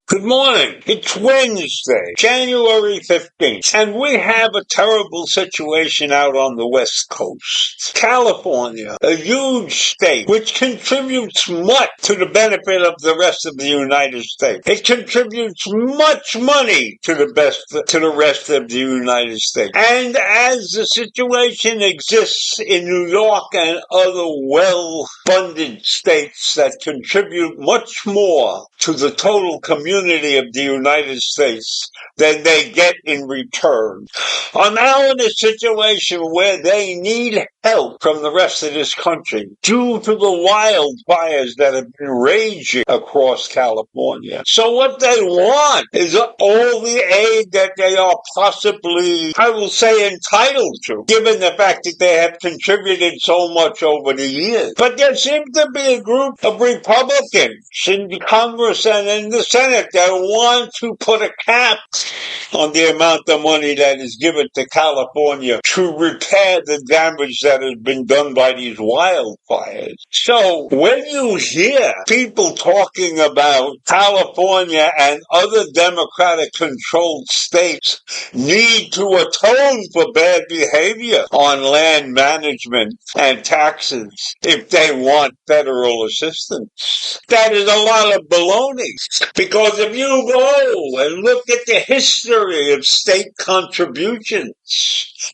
Good morning. It's Wednesday, January 15th, and we have a terrible situation out on the West Coast. California, a huge state which contributes much to the benefit of the rest of the United States. It contributes much money to the rest of the United States. And as the situation exists in New York and other well-funded states that contribute much more to the total community of the United States than they get in return, are now in a situation where they need help from the rest of this country due to the wildfires that have been raging across California. So what they want is all the aid that they are possibly, I will say, entitled to, given the fact that they have contributed so much over the years. But there seems to be a group of Republicans in Congress and in the Senate that want to put a cap on the amount of money that is given to California to repair the damage that has been done by these wildfires. So when you hear people talking about California and other Democratic-controlled states need to atone for bad behavior on land management and taxes if they want federal assistance, that is a lot of baloney. Because if you go and look at the history of state contributions,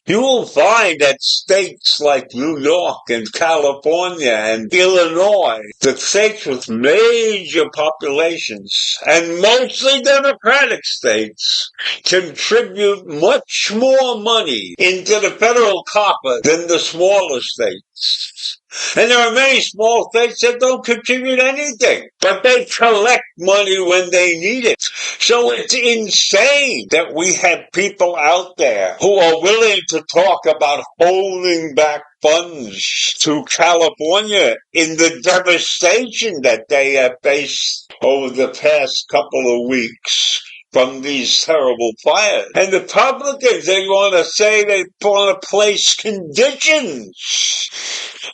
you will find that states like New York and California and Illinois, the states with major populations and mostly Democratic states, contribute much more money into the federal coffer than the smaller states. And there are many small states that don't contribute anything, but they collect money when they need it. So it's insane that we have people out there who are willing to talk about holding back funds to California in the devastation that they have faced over the past couple of weeks from these terrible fires. And the Republicans, they want to say they want to place conditions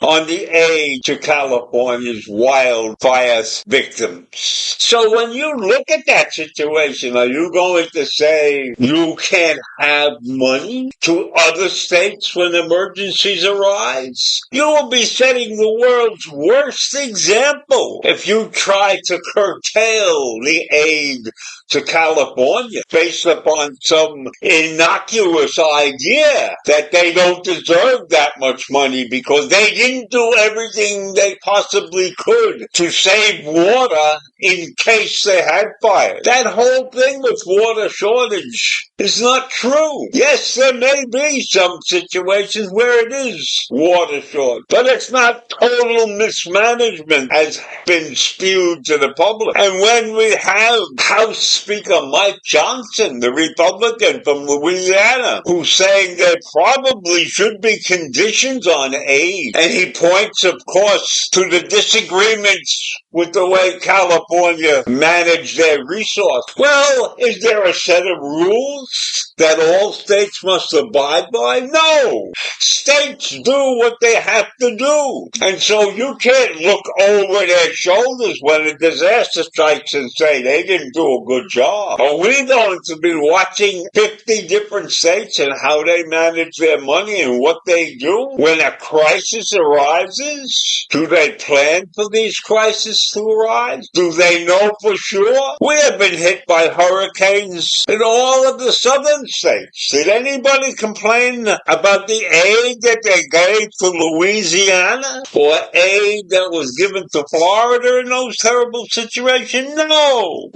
on the aid to California's wildfire victims. So when you look at that situation, are you going to say you can't have money to other states when emergencies arise? You will be setting the world's worst example if you try to curtail the aid to California based upon some innocuous idea that they don't deserve that much money because they didn't do everything they possibly could to save water in case they had fire. That whole thing with water shortage is not true. Yes, there may be some situations where it is water short, but it's not total mismanagement as been spewed to the public. And when we have House Speaker Mike Johnson, the Republican from Louisiana, who's saying there probably should be conditions on aid, and he points, of course, to the disagreements with the way California managed their resource. Well, is there a set of rules that all states must abide by? No. States do what they have to do. And so you can't look over their shoulders when a disaster strikes and say they didn't do a good job. Are we going to be watching 50 different states and how they manage their money and what they do when a crisis arises? Do they plan for these crises? gas to arrive? Do they know for sure? We have been hit by hurricanes in all of the southern states. Did anybody complain about the aid that they gave to Louisiana or aid that was given to Florida in those terrible situations? No.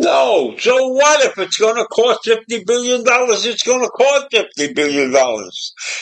So what if it's going to cost $50 billion? It's going to cost $50 billion.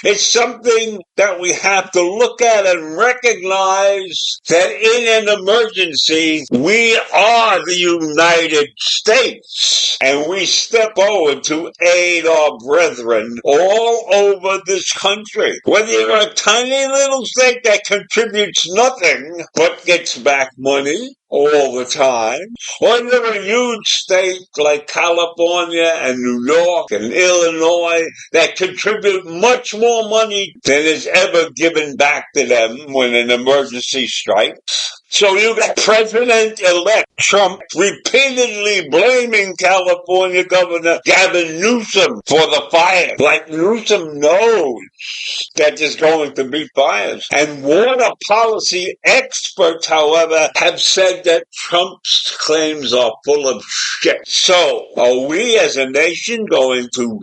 It's something that we have to look at and recognize that in an emergency, we are the United States, and we step forward to aid our brethren all over this country. Whether you're a tiny little state that contributes nothing but gets back money all the time, or you're a huge state like California and New York and Illinois that contribute much more money than is ever given back to them when an emergency strikes. So you got President-elect Trump repeatedly blaming California Governor Gavin Newsom for the fire. Like Newsom knows that there's going to be fires. And water policy experts, however, have said that Trump's claims are full of shit. So are we as a nation going to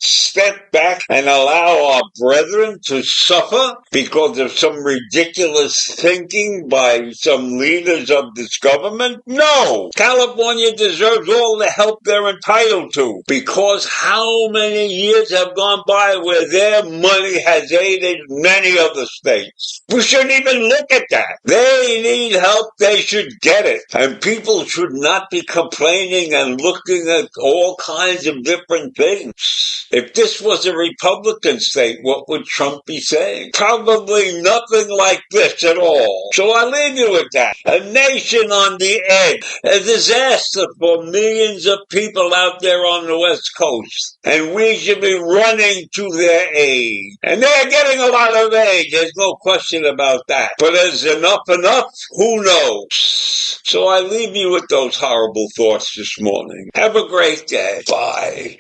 step back and allow our brethren to suffer because of some ridiculous thinking by some leaders of this government? No! California deserves all the help they're entitled to, because how many years have gone by where their money has aided many other states? We shouldn't even look at that. They need help, they should get it. And people should not be complaining and looking at all kinds of different things. If this was a Republican state, what would Trump be saying? Probably nothing like this at all. So I'll leave you with that. A nation on the edge. A disaster for millions of people out there on the West Coast. And we should be running to their aid. And they're getting a lot of aid. There's no question about that. But is enough? Who knows? So I leave you with those horrible thoughts this morning. Have a great day. Bye.